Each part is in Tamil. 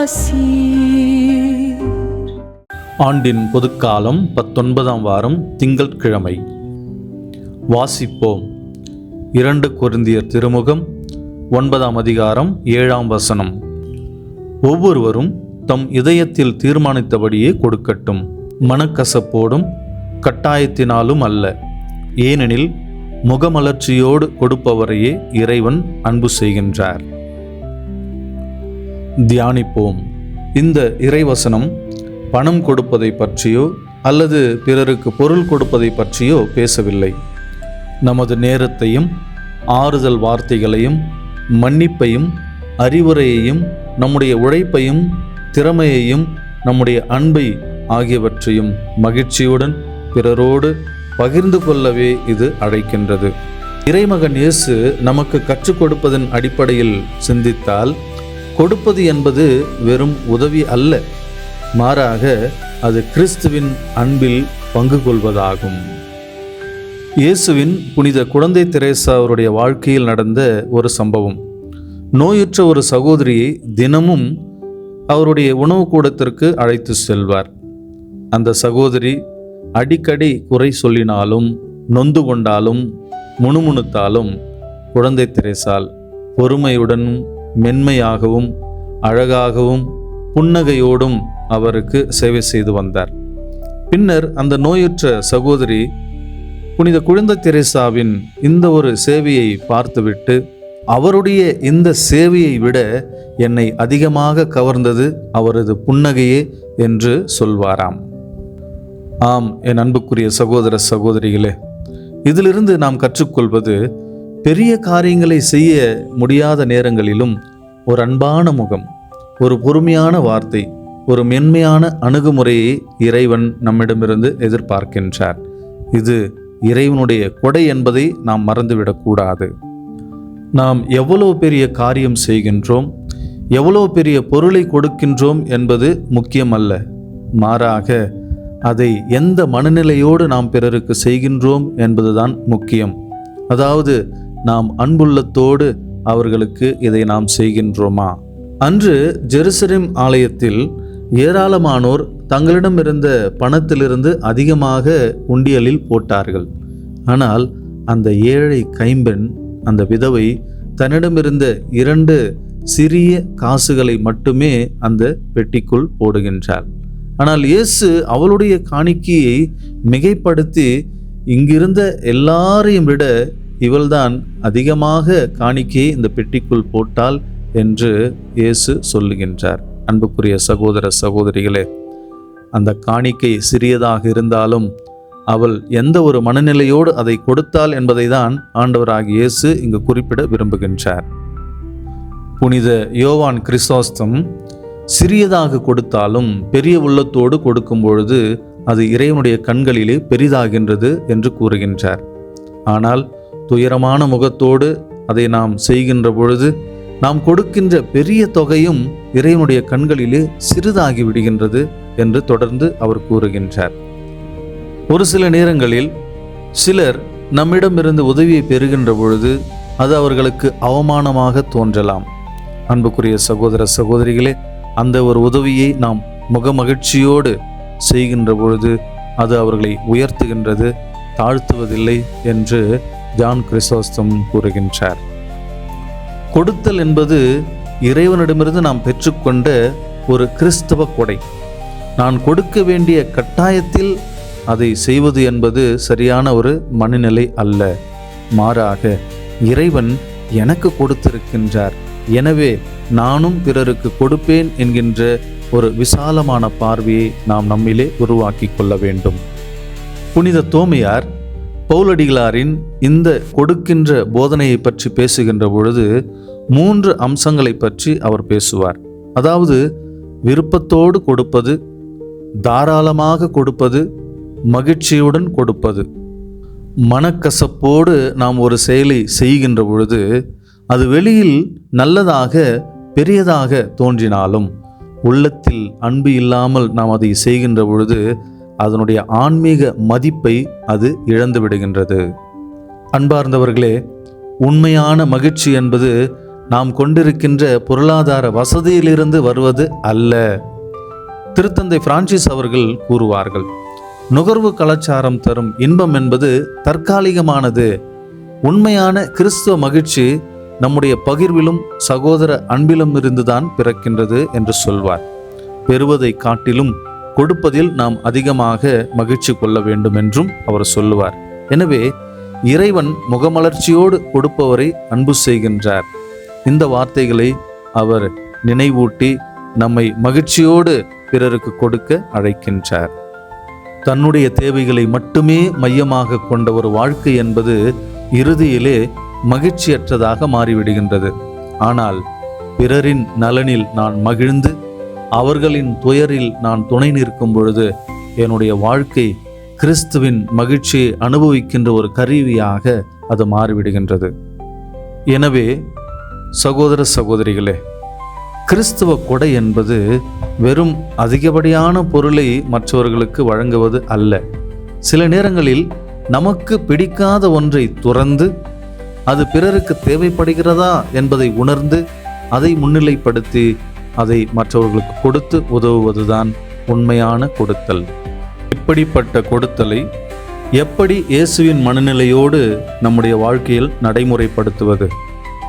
ஆசீர். ஆண்டின் பொதுக்காலம் 19ஆம் வாரம் திங்கட்கிழமை. வாசிப்போம். 2 கொரிந்தியர் திருமுகம் 9ஆம் அதிகாரம் 7ஆம் வசனம். ஒவ்வொருவரும் தம் இதயத்தில் தீர்மானித்தபடியே கொடுக்கட்டும், மனக்கசப்போடும் கட்டாயத்தினாலும் அல்ல, ஏனெனில் முகமலர்ச்சியோடு கொடுப்பவரையே இறைவன் அன்பு செய்கின்றார். தியானிப்போம். இந்த இறைவசனம் பணம் கொடுப்பதை பற்றியோ அல்லது பிறருக்கு பொருள் கொடுப்பதை பற்றியோ பேசவில்லை. நமது நேரத்தையும் ஆறுதல் வார்த்தைகளையும் மன்னிப்பையும் அறிவுரையையும் நம்முடைய உழைப்பையும் திறமையையும் நம்முடைய அன்பை ஆகியவற்றையும் மகிழ்ச்சியுடன் பிறரோடு பகிர்ந்து கொள்ளவே இது அழைக்கின்றது. இறைமகன் இயேசு நமக்கு கற்றுக் கொடுப்பதன் அடிப்படையில் சிந்தித்தால், கொடுப்பது என்பது வெறும் உதவி அல்ல, மாறாக அது கிறிஸ்துவின் அன்பில் பங்கு கொள்வதாகும். இயேசுவின் புனித குழந்தை தெரேசா அவருடைய வாழ்க்கையில் நடந்த ஒரு சம்பவம். நோயுற்ற ஒரு சகோதரியை தினமும் அவருடைய உணவு கூடத்திற்கு அழைத்து செல்வார். அந்த சகோதரி அடிக்கடி குறை சொல்லினாலும் நொந்து கொண்டாலும் முணுமுணுத்தாலும் குழந்தை தெரேசாள் பொறுமையுடனும் மென்மையாகவும் அழகாகவும் புன்னகையோடும் அவருக்கு சேவை செய்து வந்தார். பின்னர் அந்த நோயுற்ற சகோதரி புனித குழந்தை தெரேசாவின் இந்த ஒரு சேவையை பார்த்துவிட்டு, அவருடைய இந்த சேவையை விட என்னை அதிகமாக கவர்ந்தது அவரது புன்னகையே என்று சொல்வாராம். ஆம், என் அன்புக்குரிய சகோதர சகோதரிகளே, இதிலிருந்து நாம் கற்றுக்கொள்வது, பெரிய காரியங்களை செய்ய முடியாத நேரங்களிலும் ஒரு அன்பான முகம், ஒரு பொறுமையான வார்த்தை, ஒரு மென்மையான அணுகுமுறையை இறைவன் நம்மிடமிருந்து எதிர்பார்க்கின்றார். இது இறைவனுடைய கொடை என்பதை நாம் மறந்துவிடக்கூடாது. நாம் எவ்வளவு பெரிய காரியம் செய்கின்றோம், எவ்வளவு பெரிய பொருளை கொடுக்கின்றோம் என்பது முக்கியமல்ல, மாறாக அதை எந்த மனநிலையோடு நாம் பிறருக்கு செய்கின்றோம் என்பதுதான் முக்கியம். அதாவது, நாம் அன்புள்ளத்தோடு அவர்களுக்கு இதை நாம் செய்கின்றோமா? அன்று ஜெருசலேம் ஆலயத்தில் ஏராளமானோர் தங்களிடமிருந்த பணத்திலிருந்து அதிகமாக உண்டியலில் போட்டார்கள். ஆனால் அந்த ஏழை கைம்பெண், அந்த விதவை, தன்னிடமிருந்த 2 சிறிய காசுகளை மட்டுமே அந்த பெட்டிக்குள் போடுகின்றார். ஆனால் இயேசு அவளுடைய காணிக்கையை மிகைப்படுத்தி, இங்கிருந்த எல்லாரையும் விட இவள்தான் அதிகமாக காணிக்கையை இந்த பெட்டிக்குள் போட்டாள் என்று இயேசு சொல்லுகின்றார். அன்புக்குரிய சகோதர சகோதரிகளே, அந்த காணிக்கை சிறியதாக இருந்தாலும் அவள் எந்த ஒரு மனநிலையோடு அதை கொடுத்தாள் என்பதை தான் ஆண்டவராகிய இயேசு இங்கு குறிப்பிட விரும்புகின்றார். புனித யோவான் கிறிஸ்தோஸ்தம் சிறியதாக கொடுத்தாலும் பெரிய உள்ளத்தோடு கொடுக்கும் பொழுது அது இறைவனுடைய கண்களிலே பெரிதாகின்றது என்று கூறுகின்றார். ஆனால் துயரமான முகத்தோடு அதை நாம் செய்கின்ற பொழுது நாம் கொடுக்கின்ற பெரிய தொகையும் இறைவனுடைய கண்களிலே சிறிதாகி விடுகின்றது என்று தொடர்ந்து அவர் கூறுகின்றார். ஒரு சில நேரங்களில் சிலர் நம்மிடமிருந்து உதவியை பெறுகின்ற பொழுது அது அவர்களுக்கு அவமானமாக தோன்றலாம். அன்புக்குரிய சகோதர சகோதரிகளே, அந்த ஒரு உதவியை நாம் முகமகிழ்ச்சியோடு செய்கின்ற பொழுது அது அவர்களை உயர்த்துகின்றது, தாழ்த்துவதில்லை என்று ஜான் கிறிஸ்தோஸ்தம் கூறுகின்றார். கொடுத்தல் என்பது இறைவனிடமிருந்து நாம் பெற்றுக்கொண்ட ஒரு கிறிஸ்தவ கொடை. நான் கொடுக்க வேண்டிய கட்டாயத்தில் அதை செய்வது என்பது சரியான ஒரு மனநிலை அல்ல. மாறாக இறைவன் எனக்கு கொடுத்திருக்கின்றார், எனவே நானும் பிறருக்கு கொடுப்பேன் என்கின்ற ஒரு விசாலமான பார்வையை நாம் நம்மிலே உருவாக்கி கொள்ள வேண்டும். புனித தோமையார் பவுலடிகளாரின் இந்த கொடுக்கின்ற போதனையை பற்றி பேசுகின்ற பொழுது 3 அம்சங்களை பற்றி அவர் பேசுவார். அதாவது, விருப்பத்தோடு கொடுப்பது, தாராளமாக கொடுப்பது, மகிழ்ச்சியுடன் கொடுப்பது. மனக்கசப்போடு நாம் ஒரு செயலை செய்கின்ற பொழுது அது வெளியில் நல்லதாக பெரியதாக தோன்றினாலும் உள்ளத்தில் அன்பு இல்லாமல் நாம் அதை செய்கின்ற பொழுது அதனுடைய ஆன்மீக மதிப்பை அது இழந்து விடுகின்றது. அன்பார்ந்தவர்களே, உண்மையான மகிழ்ச்சி என்பது நாம் கொண்டிருக்கின்ற பொருளாதார வசதியிலிருந்து வருவது அல்ல. திருத்தந்தை பிரான்சிஸ் அவர்கள் கூறுவார்கள், நுகர்வு கலாச்சாரம் தரும் இன்பம் என்பது தற்காலிகமானது. உண்மையான கிறிஸ்துவ மகிழ்ச்சி நம்முடைய பகிர்விலும் சகோதர அன்பிலும் இருந்துதான் பிறக்கின்றது என்று சொல்வார். பெறுவதை காட்டிலும் கொடுப்பதில் நாம் அதிகமாக மகிழ்ச்சி கொள்ள வேண்டும் என்றும் அவர் சொல்லுவார். எனவே இறைவன் முகமலர்ச்சியோடு கொடுப்பவரை அன்பு செய்கின்றார். இந்த வார்த்தைகளை அவர் நினைவூட்டி நம்மை மகிழ்ச்சியோடு பிறருக்கு கொடுக்க அழைக்கின்றார். தன்னுடைய தேவைகளை மட்டுமே மையமாக கொண்ட ஒரு வாழ்க்கை என்பது இறுதியிலே மகிழ்ச்சியற்றதாக மாறிவிடுகின்றது. ஆனால் பிறரின் நலனில் நான் மகிழ்ந்து அவர்களின் துயரில் நான் துணை நிற்கும் பொழுது என்னுடைய வாழ்க்கை கிறிஸ்துவின் மகிழ்ச்சியை அனுபவிக்கின்ற ஒரு கருவியாக அது மாறிவிடுகின்றது. எனவே சகோதர சகோதரிகளே, கிறிஸ்துவ கொடை என்பது வெறும் அதிகப்படியான பொருளை மற்றவர்களுக்கு வழங்குவது அல்ல. சில நேரங்களில் நமக்கு பிடிக்காத ஒன்றை துறந்து அது பிறருக்கு தேவைப்படுகிறதா என்பதை உணர்ந்து அதை முன்னிலைப்படுத்தி அதை மற்றவர்களுக்கு கொடுத்து உதவுவதுதான் உண்மையான கொடுத்தல். இப்படிப்பட்ட கொடுத்தலை எப்படி இயேசுவின் மனநிலையோடு நம்முடைய வாழ்க்கையில் நடைமுறைப்படுத்துவது?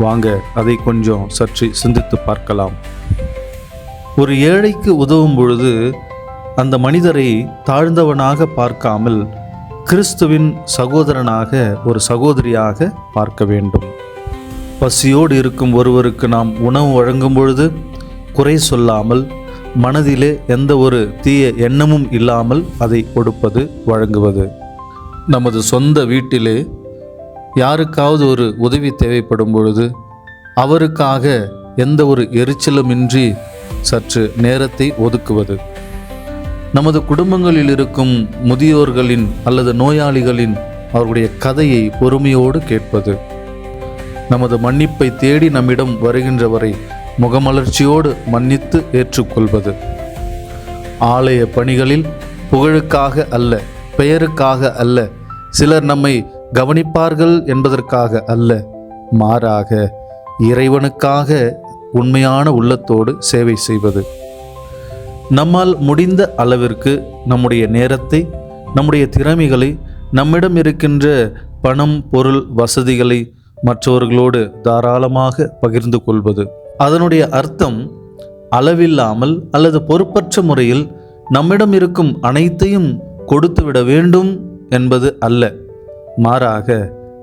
வாங்க அதை கொஞ்சம் சற்று சிந்தித்து பார்க்கலாம். ஒரு ஏழைக்கு உதவும் பொழுது அந்த மனிதரை தாழ்ந்தவனாக பார்க்காமல் கிறிஸ்துவின் சகோதரனாக, ஒரு சகோதரியாக பார்க்க வேண்டும். பசியோடு இருக்கும் ஒருவருக்கு நாம் உணவு வழங்கும் பொழுது குறை சொல்லாமல், மனதிலே எந்த ஒரு தீய எண்ணமும் இல்லாமல் அதை கொடுப்பது, வழங்குவது. நமது சொந்த வீட்டிலே யாருக்காவது ஒரு உதவி தேவைப்படும் பொழுது அவருக்காக எந்த ஒரு எரிச்சலுமின்றி சற்று நேரத்தை ஒதுக்குவது. நமது குடும்பங்களில் இருக்கும் முதியோர்களின் அல்லது நோயாளிகளின் அவர்களுடைய கதையை பொறுமையோடு கேட்பது. நமது மன்னிப்பை தேடி நம்மிடம் வருகின்றவரை முகமலர்ச்சியோடு மன்னித்து ஏற்றுக்கொள்வது. ஆலய பணிகளில் புகழுக்காக அல்ல, பெயருக்காக அல்ல, சிலர் நம்மை கவனிப்பார்கள் என்பதற்காக அல்ல, மாறாக இறைவனுக்காக உண்மையான உள்ளத்தோடு சேவை செய்வது. நம்மால் முடிந்த அளவிற்கு நம்முடைய நேரத்தை, நம்முடைய திறமைகளை, நம்மிடம் இருக்கின்ற பணம், பொருள், வசதிகளை மற்றவர்களோடு தாராளமாக பகிர்ந்து கொள்வது. அதனுடைய அர்த்தம் அளவில்லாமல் அல்லது பொறுப்பற்ற முறையில் நம்மிடம் இருக்கும் அனைத்தையும் கொடுத்துவிட வேண்டும் என்பது அல்ல. மாறாக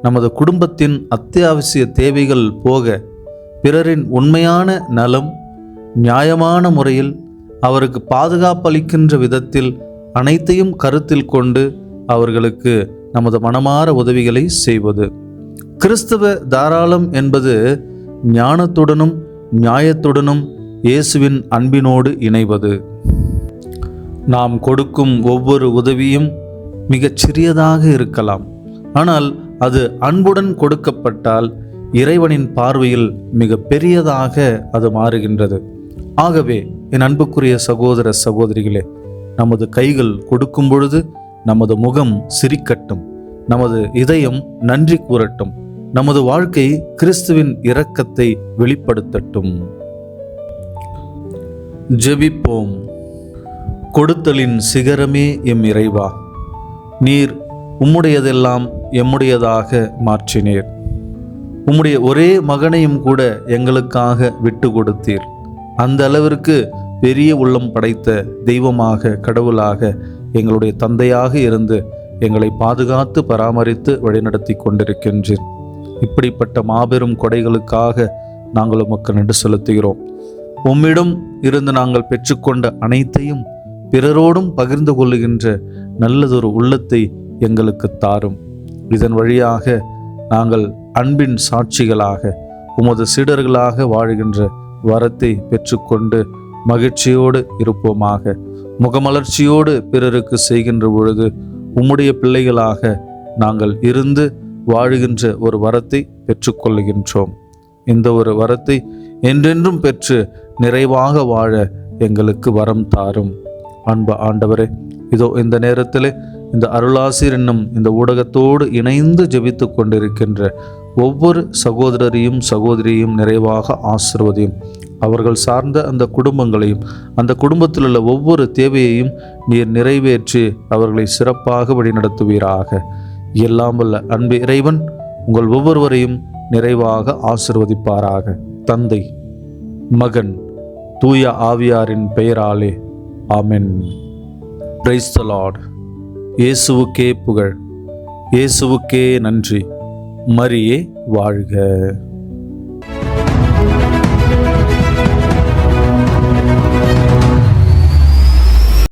நமது குடும்பத்தின் அத்தியாவசிய தேவைகள் போக பிறரின் உண்மையான நலம் நியாயமான முறையில் அவருக்கு பாதுகாப்பளிக்கின்ற விதத்தில் அனைத்தையும் கருத்தில் கொண்டு அவர்களுக்கு நமது மனமார உதவிகளை செய்வது. கிறிஸ்தவ தாராளம் என்பது ஞானத்துடனும் நியாயத்துடனும் இயேசுவின் அன்பினோடு இணைவது. நாம் கொடுக்கும் ஒவ்வொரு உதவியும் மிகச் சிறியதாக இருக்கலாம், ஆனால் அது அன்புடன் கொடுக்கப்பட்டால் இறைவனின் பார்வையில் மிக பெரியதாக அது மாறுகின்றது. ஆகவே என் அன்புக்குரிய சகோதர சகோதரிகளே, நமது கைகள் கொடுக்கும் பொழுது நமது முகம் சிரிக்கட்டும், நமது இதயம் நன்றி கூறட்டும், நமது வாழ்க்கை கிறிஸ்துவின் இரக்கத்தை வெளிப்படுத்தட்டும். ஜெபிப்போம். கொடுத்தலின் சிகரமே எம் இறைவா, நீர் உம்முடையதெல்லாம் எம்முடையதாக மாற்றினீர். உம்முடைய ஒரே மகனையும் கூட எங்களுக்காக விட்டு கொடுத்தீர். அந்த அளவிற்கு பெரிய உள்ளம் படைத்த தெய்வமாக, கடவுளாக, எங்களுடைய தந்தையாக இருந்து எங்களை பாதுகாத்து பராமரித்து வழிநடத்தி கொண்டிருக்கின்றீர். இப்படிப்பட்ட மாபெரும் கொடைகளுக்காக நாங்கள் உமக்கு நன்றி செலுத்துகிறோம். உம்மிடம் இருந்து நாங்கள் பெற்றுக்கொண்ட அனைத்தையும் பிறரோடும் பகிர்ந்து கொள்ளுகின்ற நல்லதொரு உள்ளத்தை எங்களுக்கு தாரும். இதன் வழியாக நாங்கள் அன்பின் சாட்சிகளாக, உமது சீடர்களாக வாழ்கின்ற வரத்தை பெற்றுக்கொண்டு மகிழ்ச்சியோடு இருப்போமாக. முகமலர்ச்சியோடு பிறருக்கு செய்கின்ற பொழுது உம்முடைய பிள்ளைகளாக நாங்கள் இருந்து வாழுகின்ற ஒரு வரத்தை பெற்றுக்கொள்ளுகின்றோம். இந்த ஒரு வரத்தை என்றென்றும் பெற்று நிறைவாக வாழ எங்களுக்கு வரம் தாரும். அன்பு ஆண்டவரே, இதோ இந்த நேரத்தில் இந்த அருளாசிர் என்னும் இந்த ஊடகத்தோடு இணைந்து ஜெபித்து கொண்டிருக்கின்ற ஒவ்வொரு சகோதரரையும் சகோதரியையும் நிறைவாக ஆசீர்வதியும். அவர்கள் சார்ந்த அந்த குடும்பங்களையும் அந்த குடும்பத்தில் உள்ள ஒவ்வொரு தேவையையும் நீர் நிறைவேற்றி அவர்களை சிறப்பாக வழிநடத்துவீராக. எல்லாம் வல்ல அன்பு இறைவன் உங்கள் ஒவ்வொருவரையும் நிறைவாக ஆசீர்வதிப்பாராக. தந்தை, மகன், தூய ஆவியாரின் பெயராலே ஆமென். Praise the Lord. இயேசுவுக்கே புகழ், இயேசுவுக்கே நன்றி. மரியே வாழ்க.